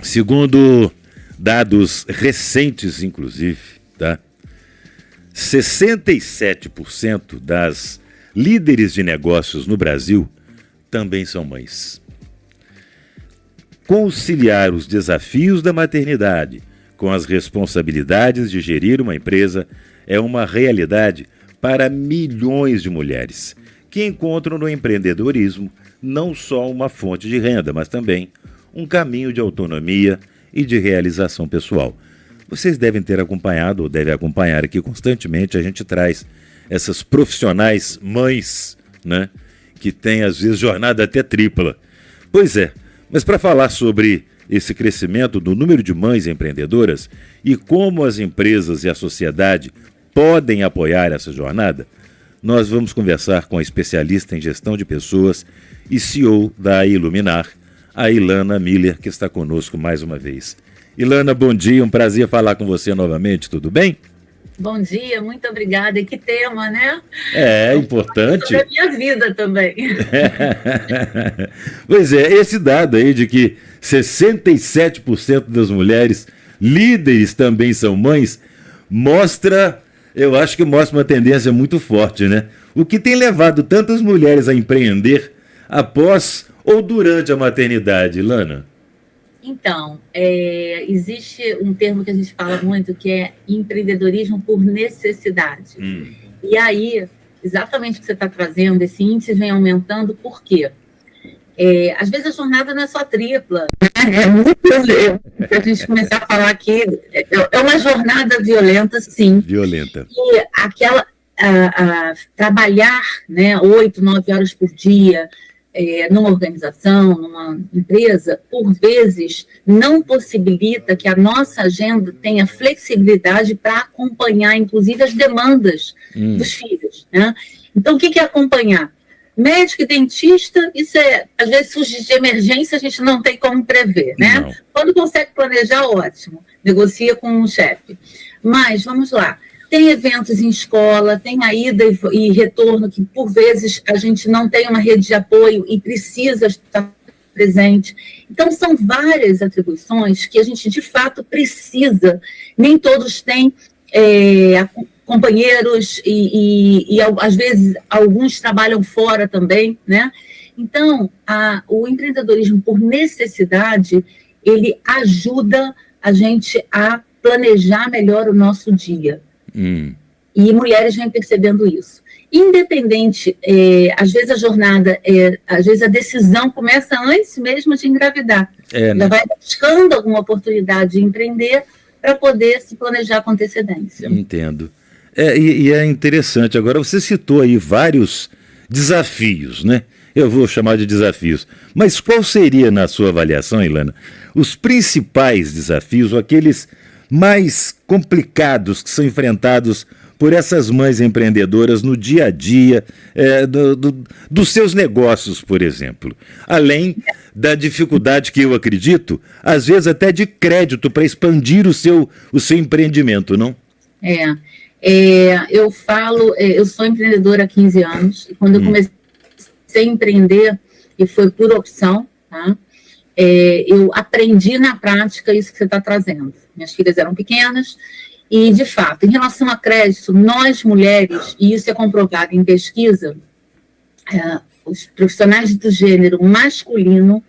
Segundo dados recentes, inclusive, tá? 67% das líderes de negócios no Brasil também são mães. Conciliar os desafios da maternidade com as responsabilidades de gerir uma empresa é uma realidade para milhões de mulheres que encontram no empreendedorismo não só uma fonte de renda, mas também um caminho de autonomia e de realização pessoal. Vocês devem ter acompanhado ou devem acompanhar aqui constantemente, a gente traz essas profissionais mães, né, que têm às vezes jornada até tripla. Pois é, mas para falar sobre esse crescimento do número de mães empreendedoras e como as empresas e a sociedade podem apoiar essa jornada, nós vamos conversar com a especialista em gestão de pessoas e CEO da Iluminar, a Ilana Miller, que está conosco mais uma vez. Ilana, bom dia, um prazer falar com você novamente, tudo bem? Bom dia, muito obrigada. E que tema, né? É importante. É a minha vida também. Pois é, esse dado aí de que 67% das mulheres líderes também são mães, eu acho que mostra uma tendência muito forte, né? O que tem levado tantas mulheres a empreender após ou durante a maternidade, Ilana? Então, existe um termo que a gente fala muito, que é empreendedorismo por necessidade. E aí, exatamente o que você está trazendo, esse índice vem aumentando, por quê? Às vezes a jornada não é só tripla, né? É muito violento. Se a gente começar a falar aqui, é uma jornada violenta, sim. Violenta. E trabalhar, né, 8, 9 horas por dia, numa organização, numa empresa, por vezes não possibilita que a nossa agenda tenha flexibilidade para acompanhar, inclusive, as demandas dos filhos, né? Então, o que é acompanhar? Médico e dentista, isso às vezes surge de emergência, a gente não tem como prever, né? Não. Quando consegue planejar, ótimo, negocia com o chefe. Mas, vamos lá, tem eventos em escola, tem a ida e retorno, que por vezes a gente não tem uma rede de apoio e precisa estar presente. Então, são várias atribuições que a gente, de fato, precisa. Nem todos têm companheiros e, às vezes, alguns trabalham fora também, né? Então, o empreendedorismo por necessidade, ele ajuda a gente a planejar melhor o nosso dia. E mulheres vêm percebendo isso. Independente, às vezes a jornada, às vezes a decisão começa antes mesmo de engravidar. Ela vai buscando alguma oportunidade de empreender para poder se planejar com antecedência. Entendo. E é interessante, agora você citou aí vários desafios, né? Eu vou chamar de desafios. Mas qual seria, na sua avaliação, Ilana, os principais desafios, ou aqueles mais complicados que são enfrentados por essas mães empreendedoras no dia a dia dos seus negócios, por exemplo? Além da dificuldade que eu acredito, às vezes até de crédito para expandir o seu empreendimento, não? Eu sou empreendedora há 15 anos, e quando eu comecei a empreender, e foi por opção, tá? Eu aprendi na prática isso que você está trazendo. Minhas filhas eram pequenas e, de fato, em relação a crédito, nós mulheres, e isso é comprovado em pesquisa, os profissionais do gênero masculino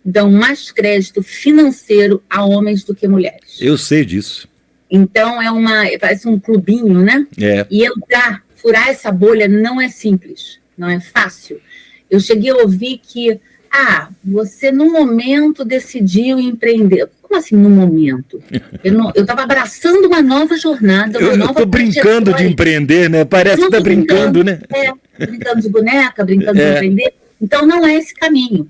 dão mais crédito financeiro a homens do que mulheres. Eu sei disso. Então, parece um clubinho, né? E furar essa bolha não é simples, não é fácil. Eu cheguei a ouvir que você no momento decidiu empreender. Como assim no momento? Eu estava abraçando uma nova jornada, uma nova trajetória. Eu estou brincando de empreender, né? Parece que está brincando, né? Brincando de boneca, brincando de empreender. Então, não é esse caminho.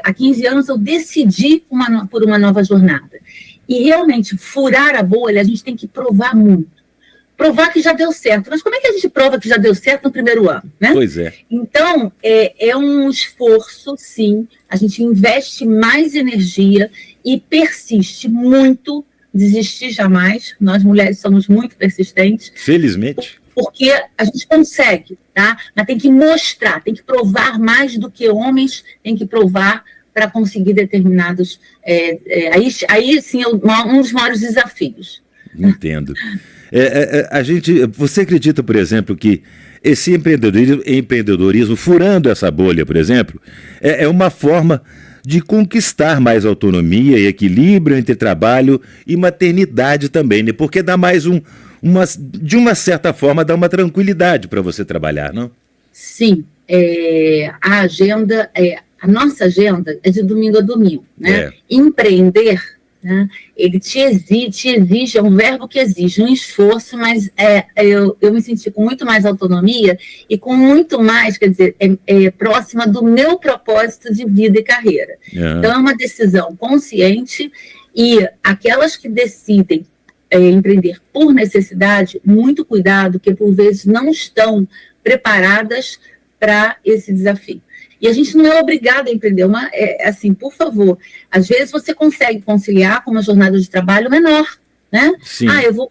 Há 15 anos eu decidi por uma nova jornada. E realmente, furar a bolha, a gente tem que provar muito. Provar que já deu certo. Mas como é que a gente prova que já deu certo no primeiro ano, né? Pois é. Então, é um esforço, sim. A gente investe mais energia e persiste muito. Desistir jamais. Nós, mulheres, somos muito persistentes. Felizmente. Porque a gente consegue, tá? Mas tem que mostrar, tem que provar mais do que homens, tem que provar para conseguir determinados... aí sim é um dos maiores desafios. Entendo. Você acredita, por exemplo, que esse empreendedorismo, furando essa bolha, por exemplo, é uma forma de conquistar mais autonomia e equilíbrio entre trabalho e maternidade também, né? Porque dá mais de uma certa forma, dá uma tranquilidade para você trabalhar, não? Sim. A nossa agenda é de domingo a domingo, né? Empreender, né? Ele te exige, é um verbo que exige um esforço, mas eu me senti com muito mais autonomia e com muito mais, quer dizer, próxima do meu propósito de vida e carreira. Então, é uma decisão consciente, e aquelas que decidem empreender por necessidade, muito cuidado, que por vezes não estão preparadas para esse desafio. E a gente não é obrigado a empreender, assim, por favor, às vezes você consegue conciliar com uma jornada de trabalho menor, né? Sim. Eu vou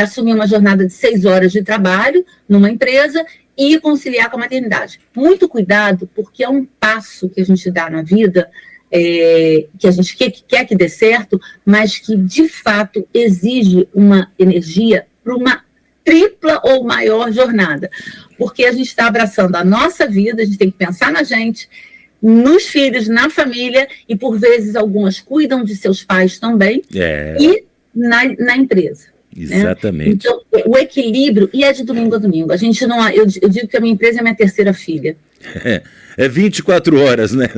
assumir uma jornada de 6 horas de trabalho numa empresa e conciliar com a maternidade. Muito cuidado, porque é um passo que a gente dá na vida, que a gente quer que dê certo, mas que, de fato, exige uma energia para uma tripla ou maior jornada, porque a gente está abraçando a nossa vida, a gente tem que pensar na gente, nos filhos, na família, e por vezes algumas cuidam de seus pais também, e na empresa. Exatamente. Né? Então, o equilíbrio, e é de domingo a domingo, a gente não, eu digo que a minha empresa é minha terceira filha. É 24 horas, né?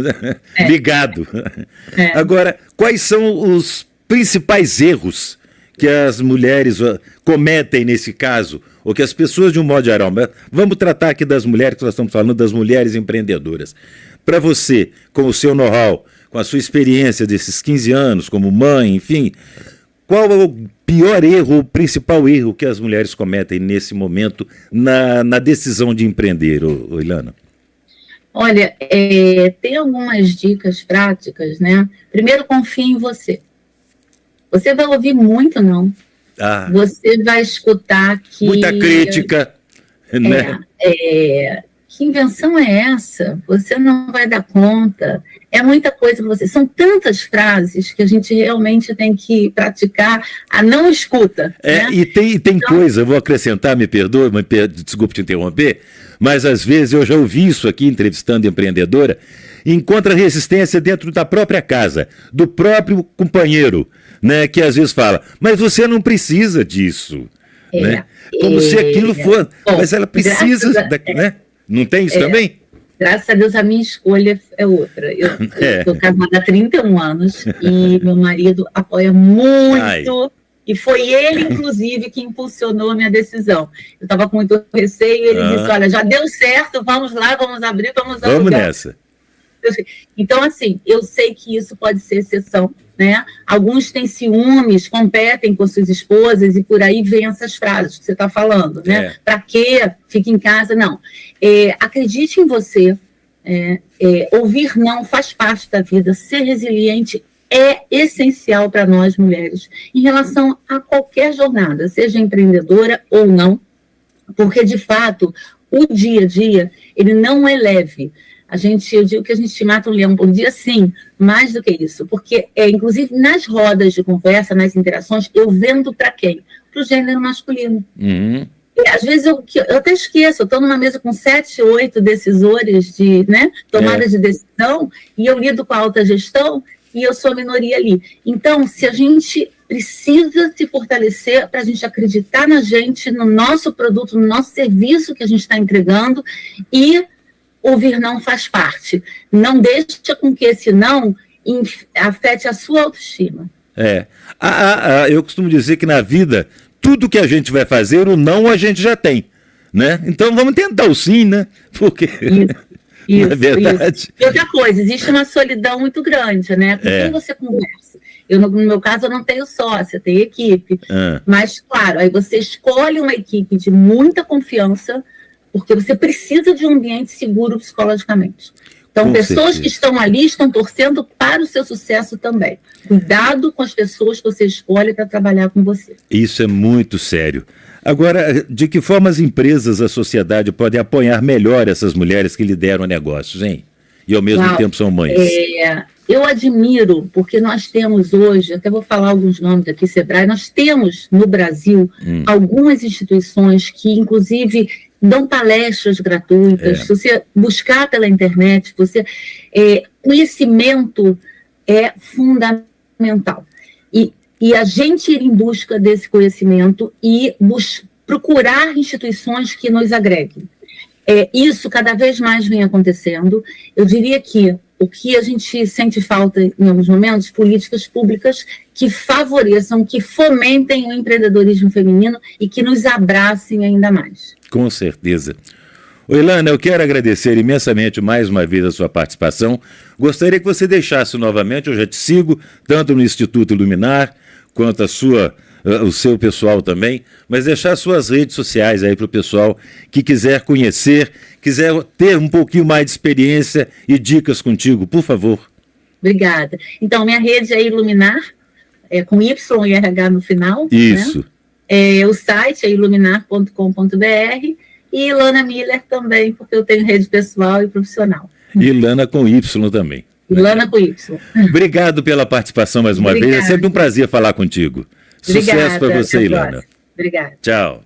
Ligado. Agora, quais são os principais erros que as mulheres cometem nesse caso, ou que as pessoas de um modo geral, vamos tratar aqui das mulheres, que nós estamos falando das mulheres empreendedoras. Para você, com o seu know-how, com a sua experiência desses 15 anos, como mãe, enfim, qual é o pior erro, o principal erro que as mulheres cometem nesse momento na decisão de empreender, Ilana? Olha, tem algumas dicas práticas, né? Primeiro, confie em você. Você vai ouvir muito não. Você vai escutar que... Muita crítica, né? Que invenção é essa? Você não vai dar conta. É muita coisa para você. São tantas frases que a gente realmente tem que praticar a não escuta. Né? E tem então, coisa, eu vou acrescentar, me perdoe, desculpe te interromper, mas às vezes eu já ouvi isso aqui, entrevistando empreendedora, encontra resistência dentro da própria casa, do próprio companheiro, né, que às vezes fala, mas você não precisa disso, né? Como se aquilo for, mas ela precisa, né? Não tem isso também? Graças a Deus a minha escolha é outra. Eu estou casada há 31 anos e meu marido apoia muito, e foi ele, inclusive, que impulsionou a minha decisão. Eu estava com muito receio e ele disse, olha, já deu certo, vamos lá, vamos abrir, vamos nessa. Então, assim, eu sei que isso pode ser exceção, né? Alguns têm ciúmes, competem com suas esposas e por aí vem essas frases que você está falando, né? Para quê? Fica em casa, não. Acredite em você, ouvir não faz parte da vida, ser resiliente é essencial para nós mulheres em relação a qualquer jornada, seja empreendedora ou não, porque de fato o dia a dia ele não é leve. Eu digo que a gente mata um leão por dia, sim, mais do que isso, porque, inclusive, nas rodas de conversa, nas interações, eu vendo para quem? Para o gênero masculino. Uhum. E, às vezes, eu até esqueço, eu estou numa mesa com 7, 8 decisores de tomada de decisão, e eu lido com a alta gestão, e eu sou a minoria ali. Então, se a gente precisa se fortalecer para a gente acreditar na gente, no nosso produto, no nosso serviço que a gente está entregando, e ouvir não faz parte. Não deixa com que esse não afete a sua autoestima. Eu costumo dizer que na vida, tudo que a gente vai fazer, o não a gente já tem, né? Então vamos tentar o sim, né? Porque isso, não é verdade. Isso. E outra coisa, existe uma solidão muito grande, né? Com quem você conversa? No meu caso, eu não tenho sócia, tenho equipe. Mas, claro, aí você escolhe uma equipe de muita confiança, porque você precisa de um ambiente seguro psicologicamente. Então, com pessoas certeza. Que estão ali estão torcendo para o seu sucesso também. Cuidado com as pessoas que você escolhe para trabalhar com você. Isso é muito sério. Agora, de que forma as empresas, a sociedade podem apoiar melhor essas mulheres que lideram negócios, hein? e ao mesmo tempo são mães? Eu admiro, porque nós temos hoje, até vou falar alguns nomes aqui, Sebrae, nós temos no Brasil algumas instituições que, inclusive, dão palestras gratuitas. Se você buscar pela internet, conhecimento é fundamental. E a gente ir em busca desse conhecimento e procurar instituições que nos agreguem. Isso cada vez mais vem acontecendo. Eu diria que o que a gente sente falta em alguns momentos, políticas públicas que favoreçam, que fomentem o empreendedorismo feminino e que nos abracem ainda mais. Com certeza. Ilana, eu quero agradecer imensamente mais uma vez a sua participação. Gostaria que você deixasse novamente, eu já te sigo, tanto no Instituto Iluminar, quanto o seu pessoal também, mas deixar suas redes sociais aí para o pessoal que quiser conhecer, quiser ter um pouquinho mais de experiência e dicas contigo, por favor. Obrigada. Então, minha rede é Iluminar, com Y e RH no final. Isso. Né? O site é iluminar.com.br e Ilana Miller também, porque eu tenho rede pessoal e profissional. Ilana com Y também. Ilana com Y. Obrigado pela participação mais uma vez, é sempre um prazer falar contigo. Sucesso para você, Ilana. Obrigada. Tchau.